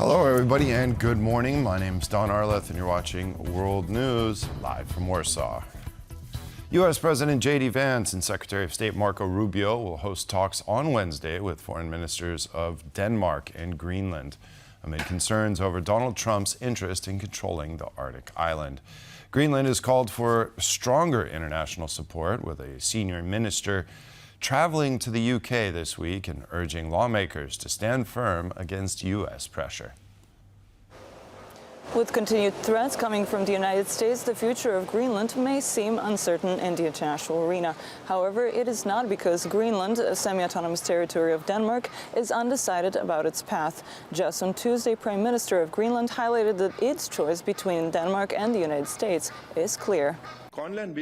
Hello, everybody, and good morning. My name is Don Arleth, and you're watching World News live from Warsaw. U.S. President J.D. Vance and Secretary of State Marco Rubio will host talks on Wednesday with foreign ministers of Denmark and Greenland amid concerns over Donald Trump's interest in controlling the Arctic island. Greenland has called for stronger international support, with a senior minister traveling to the UK this week and urging lawmakers to stand firm against U.S. pressure. With continued threats coming from the United States, the future of Greenland may seem uncertain in the international arena. However, it is not because Greenland, a semi-autonomous territory of Denmark, is undecided about its path. Just on Tuesday, Prime Minister of Greenland highlighted that its choice between Denmark and the United States is clear. Greenland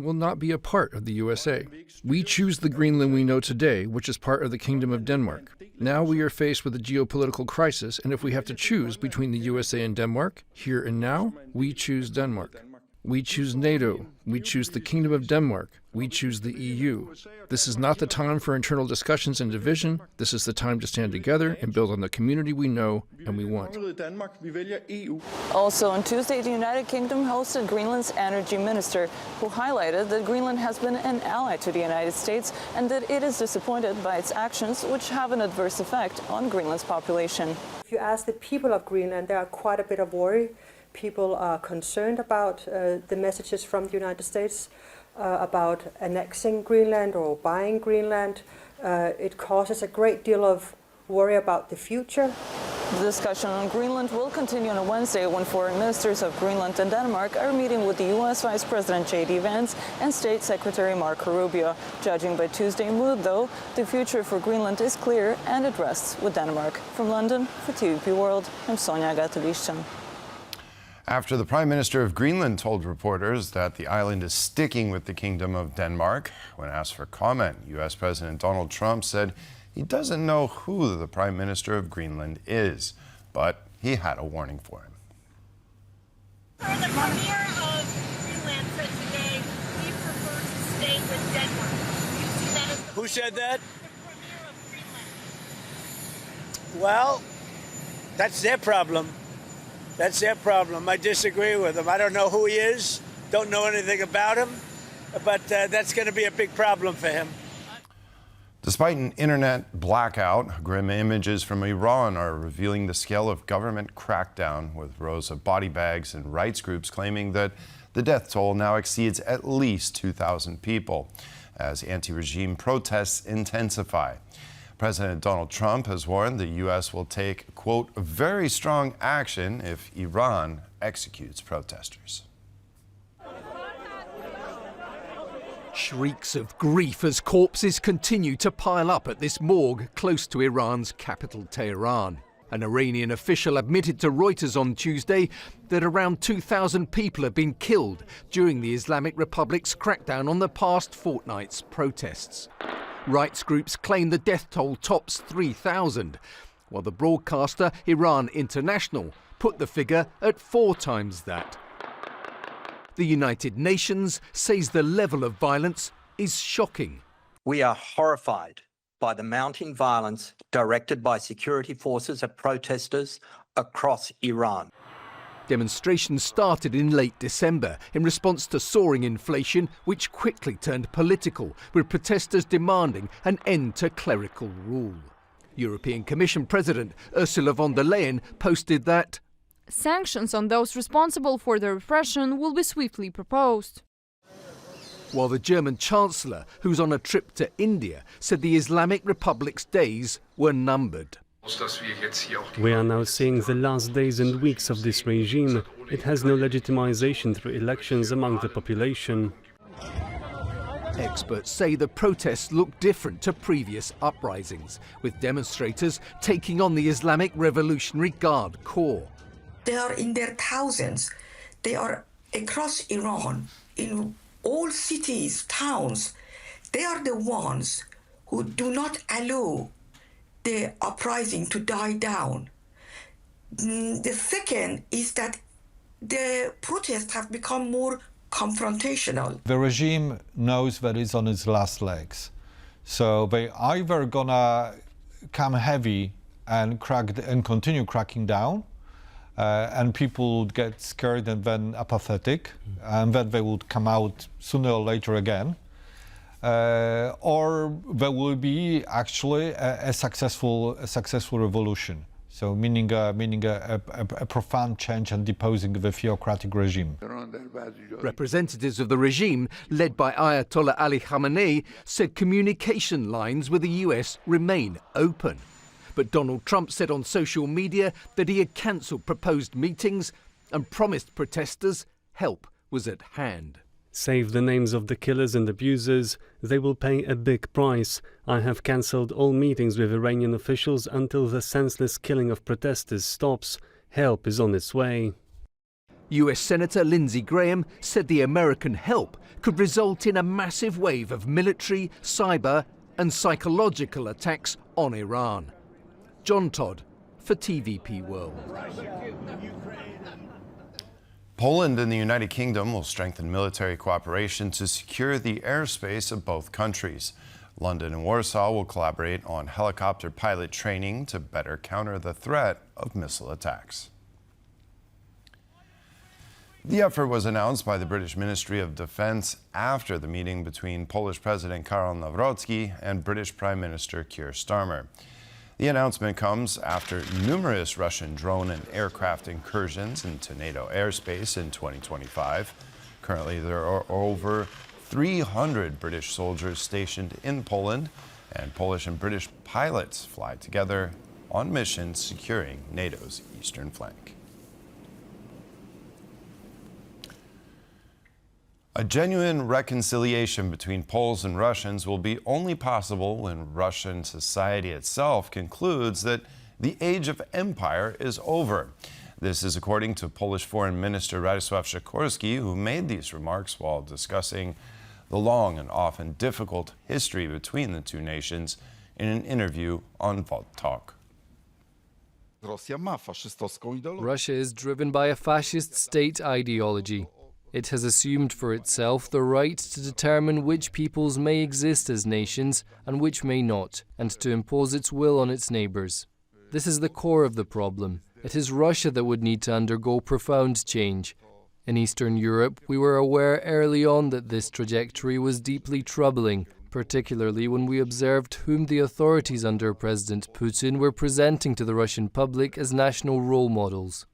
will not be a part of the USA. We choose the Greenland we know today, which is part of the Kingdom of Denmark. Now we are faced with a geopolitical crisis, and if we have to choose between the USA and Denmark, here and now, we choose Denmark. We choose NATO. We choose the Kingdom of Denmark. We choose the EU. This is not the time for internal discussions and division. This is the time to stand together and build on the community we know and we want. Also on Tuesday, the United Kingdom hosted Greenland's energy minister, who highlighted that Greenland has been an ally to the United States and that it is disappointed by its actions, which have an adverse effect on Greenland's population. If you ask the people of Greenland, there are quite a bit of worry. People are concerned about the messages from the United States about annexing Greenland or buying Greenland. It causes a great deal of worry about the future. The discussion on Greenland will continue on Wednesday when foreign ministers of Greenland and Denmark are meeting with the U.S. Vice President J.D. Vance and State Secretary Marco Rubio. Judging by Tuesday mood, though, the future for Greenland is clear and it rests with Denmark. From London, for TVP World, I'm Sonia Gatalishan. After the Prime Minister of Greenland told reporters that the island is sticking with the Kingdom of Denmark, when asked for comment, U.S. President Donald Trump said he doesn't know who the Prime Minister of Greenland is, but he had a warning for him. The Premier of Greenland said today he prefers to stay with Denmark. Do you see that as the Who said that? The Premier of Greenland. Well, that's their problem. That's their problem. I disagree with him. I don't know who he is, don't know anything about him, but that's going to be a big problem for him. Despite an internet blackout, grim images from Iran are revealing the scale of government crackdown, with rows of body bags and rights groups claiming that the death toll now exceeds at least 2,000 people as anti-regime protests intensify. President Donald Trump has warned the U.S. will take, quote, very strong action if Iran executes protesters. Shrieks of grief as corpses continue to pile up at this morgue close to Iran's capital, Tehran. An Iranian official admitted to Reuters on Tuesday that around 2,000 people have been killed during the Islamic Republic's crackdown on the past fortnight's protests. Rights groups claim the death toll tops 3,000, while the broadcaster Iran International put the figure at 4 times that. The United Nations says the level of violence is shocking. We are horrified by the mounting violence directed by security forces at protesters across Iran. Demonstrations started in late December in response to soaring inflation, which quickly turned political, with protesters demanding an end to clerical rule. European Commission President Ursula von der Leyen posted that sanctions on those responsible for the repression will be swiftly proposed. While the German Chancellor, who's on a trip to India, said the Islamic Republic's days were numbered. We are now seeing the last days and weeks of this regime. It has no legitimization through elections among the population. Experts say the protests look different to previous uprisings, with demonstrators taking on the Islamic Revolutionary Guard Corps. They are in their thousands. They are across Iran, in all cities, towns. They are the ones who do not allow the uprising to die down. The second is that the protests have become more confrontational. The regime knows that it's on its last legs. So they either gonna come heavy and continue cracking down, and people would get scared and then apathetic, and then they would come out sooner or later again. Or there will be actually a successful revolution. So meaning a profound change and deposing the theocratic regime. Representatives of the regime, led by Ayatollah Ali Khamenei, said communication lines with the US remain open. But Donald Trump said on social media that he had cancelled proposed meetings and promised protesters help was at hand. Save the names of the killers and abusers. They will pay a big price. I have cancelled all meetings with Iranian officials until the senseless killing of protesters stops. Help is on its way. US Senator Lindsey Graham said the American help could result in a massive wave of military, cyber and psychological attacks on Iran. John Todd for TVP World. Poland and the United Kingdom will strengthen military cooperation to secure the airspace of both countries. London and Warsaw will collaborate on helicopter pilot training to better counter the threat of missile attacks. The effort was announced by the British Ministry of Defence after the meeting between Polish President Karol Nawrocki and British Prime Minister Keir Starmer. The announcement comes after numerous Russian drone and aircraft incursions into NATO airspace in 2025. Currently, there are over 300 British soldiers stationed in Poland, and Polish and British pilots fly together on missions securing NATO's eastern flank. A genuine reconciliation between Poles and Russians will be only possible when Russian society itself concludes that the age of empire is over. This is according to Polish Foreign Minister Radosław Sikorski, who made these remarks while discussing the long and often difficult history between the two nations in an interview on Vault Talk. Russia is driven by a fascist state ideology. It has assumed for itself the right to determine which peoples may exist as nations and which may not, and to impose its will on its neighbours. This is the core of the problem. It is Russia that would need to undergo profound change. In Eastern Europe, we were aware early on that this trajectory was deeply troubling, particularly when we observed whom the authorities under President Putin were presenting to the Russian public as national role models.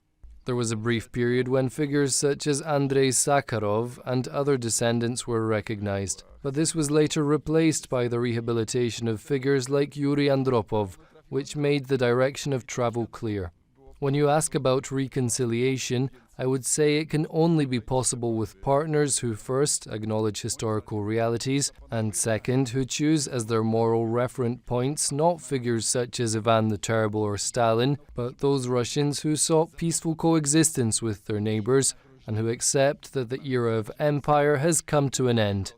There was a brief period when figures such as Andrei Sakharov and other descendants were recognized, but this was later replaced by the rehabilitation of figures like Yuri Andropov, which made the direction of travel clear. When you ask about reconciliation, I would say it can only be possible with partners who first acknowledge historical realities and second who choose as their moral referent points not figures such as Ivan the Terrible or Stalin, but those Russians who sought peaceful coexistence with their neighbors and who accept that the era of empire has come to an end.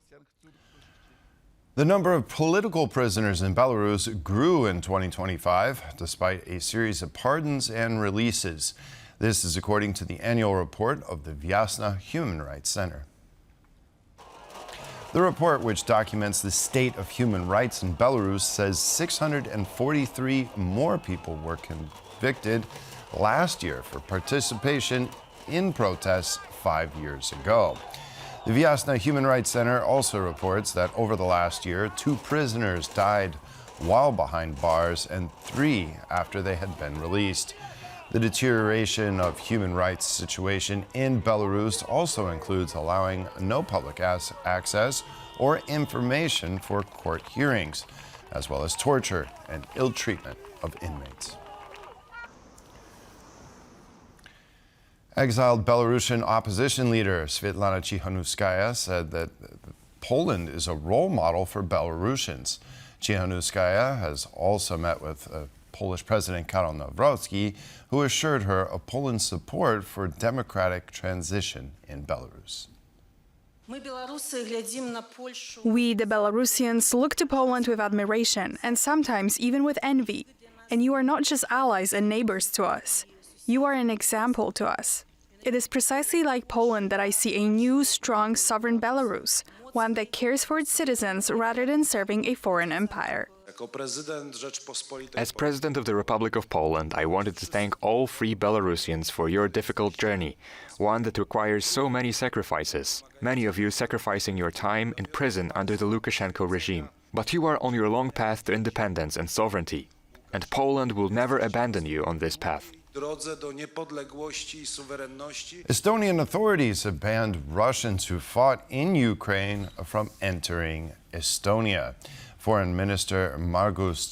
The number of political prisoners in Belarus grew in 2025, despite a series of pardons and releases. This is according to the annual report of the Vienna Human Rights Center. The report, which documents the state of human rights in Belarus, says 643 more people were convicted last year for participation in protests 5 years ago. The Vienna Human Rights Center also reports that over the last year, 2 prisoners died while behind bars and 3 after they had been released. The deterioration of human rights situation in Belarus also includes allowing no public access or information for court hearings, as well as torture and ill treatment of inmates. Exiled Belarusian opposition leader Svetlana Tsikhanouskaya said that Poland is a role model for Belarusians. Tsikhanouskaya has also met with Polish President Karol Nawrocki, who assured her of Poland's support for democratic transition in Belarus. We, the Belarusians, look to Poland with admiration and sometimes even with envy. And you are not just allies and neighbors to us. You are an example to us. It is precisely like Poland that I see a new, strong, sovereign Belarus, one that cares for its citizens rather than serving a foreign empire. As President of the Republic of Poland, I wanted to thank all free Belarusians for your difficult journey, one that requires so many sacrifices, many of you sacrificing your time in prison under the Lukashenko regime. But you are on your long path to independence and sovereignty, and Poland will never abandon you on this path. Estonian authorities have banned Russians who fought in Ukraine from entering Estonia. Foreign Minister Margus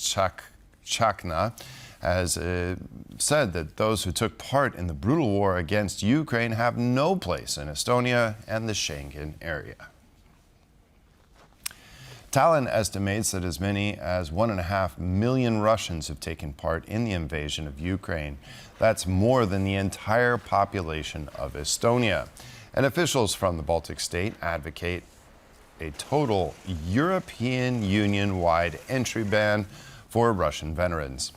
Chakna has said that those who took part in the brutal war against Ukraine have no place in Estonia and the Schengen area. Tallinn estimates that as many as 1.5 million Russians have taken part in the invasion of Ukraine. That's more than the entire population of Estonia. And officials from the Baltic state advocate a total European Union-wide entry ban for Russian veterans.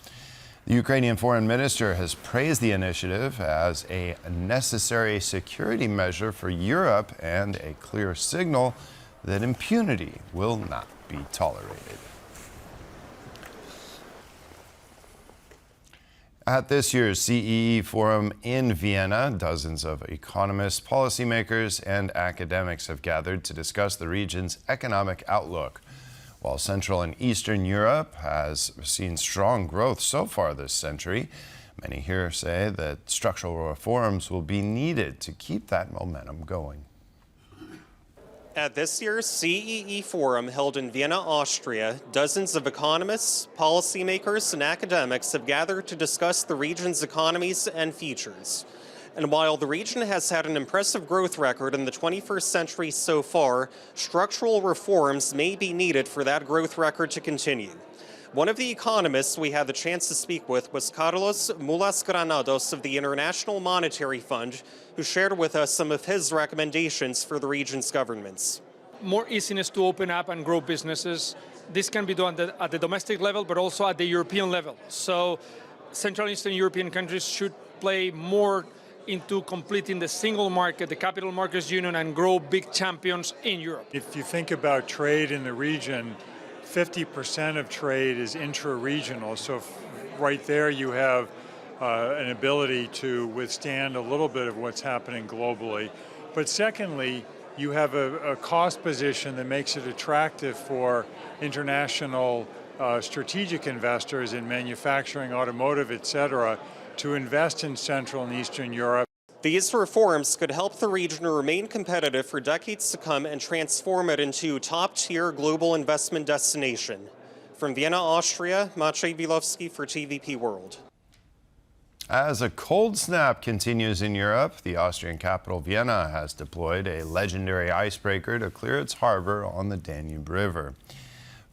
The Ukrainian foreign minister has praised the initiative as a necessary security measure for Europe and a clear signal that impunity will not be tolerated. At this year's CEE Forum in Vienna, dozens of economists, policymakers, and academics have gathered to discuss the region's economic outlook. While Central and Eastern Europe has seen strong growth so far this century, many here say that structural reforms will be needed to keep that momentum going. At this year's CEE Forum held in Vienna, Austria, dozens of economists, policymakers, and academics have gathered to discuss the region's economies and futures. And while the region has had an impressive growth record in the 21st century so far, structural reforms may be needed for that growth record to continue. One of the economists we had the chance to speak with was Carlos Mulas Granados of the International Monetary Fund, who shared with us some of his recommendations for the region's governments. More easiness to open up and grow businesses. This can be done at the domestic level, but also at the European level. So Central and Eastern European countries should play more into completing the single market, the Capital Markets Union, and grow big champions in Europe. If you think about trade in the region, 50% of trade is intra-regional, so right there you have an ability to withstand a little bit of what's happening globally. But secondly, you have a cost position that makes it attractive for international strategic investors in manufacturing, automotive, etc., to invest in Central and Eastern Europe. These reforms could help the region remain competitive for decades to come and transform it into a top-tier global investment destination. From Vienna, Austria, Maciej Wilowski for TVP World. As a cold snap continues in Europe, the Austrian capital Vienna has deployed a legendary icebreaker to clear its harbor on the Danube River.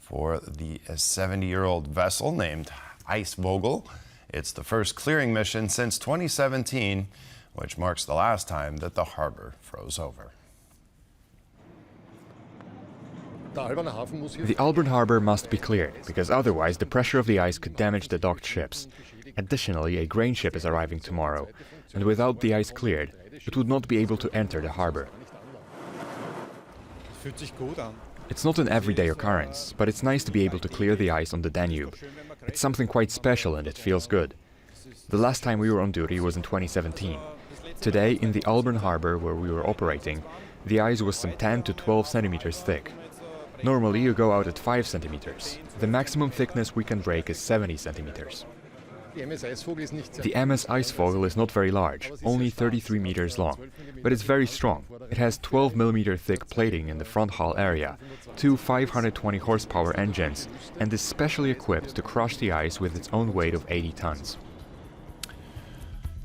For the 70-year-old vessel named Eisvogel, it's the first clearing mission since 2017, which marks the last time that the harbor froze over. The Alban harbor must be cleared, because otherwise the pressure of the ice could damage the docked ships. Additionally, a grain ship is arriving tomorrow, and without the ice cleared, it would not be able to enter the harbor. It's not an everyday occurrence, but it's nice to be able to clear the ice on the Danube. It's something quite special and it feels good. The last time we were on duty was in 2017. Today, in the Alban harbor where we were operating, the ice was some 10 to 12 centimeters thick. Normally you go out at 5 centimeters. The maximum thickness we can break is 70 centimeters. The MS Eisvogel is not very large, only 33 meters long, but it's very strong. It has 12 millimeter thick plating in the front hull area, 2 520 horsepower engines, and is specially equipped to crush the ice with its own weight of 80 tons.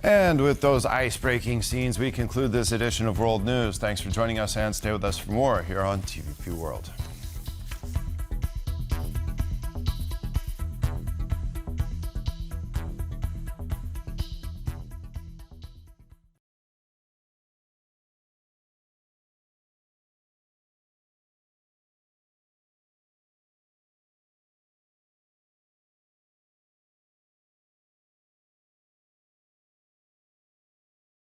And with those ice-breaking scenes, we conclude this edition of World News. Thanks for joining us and stay with us for more here on TVP World.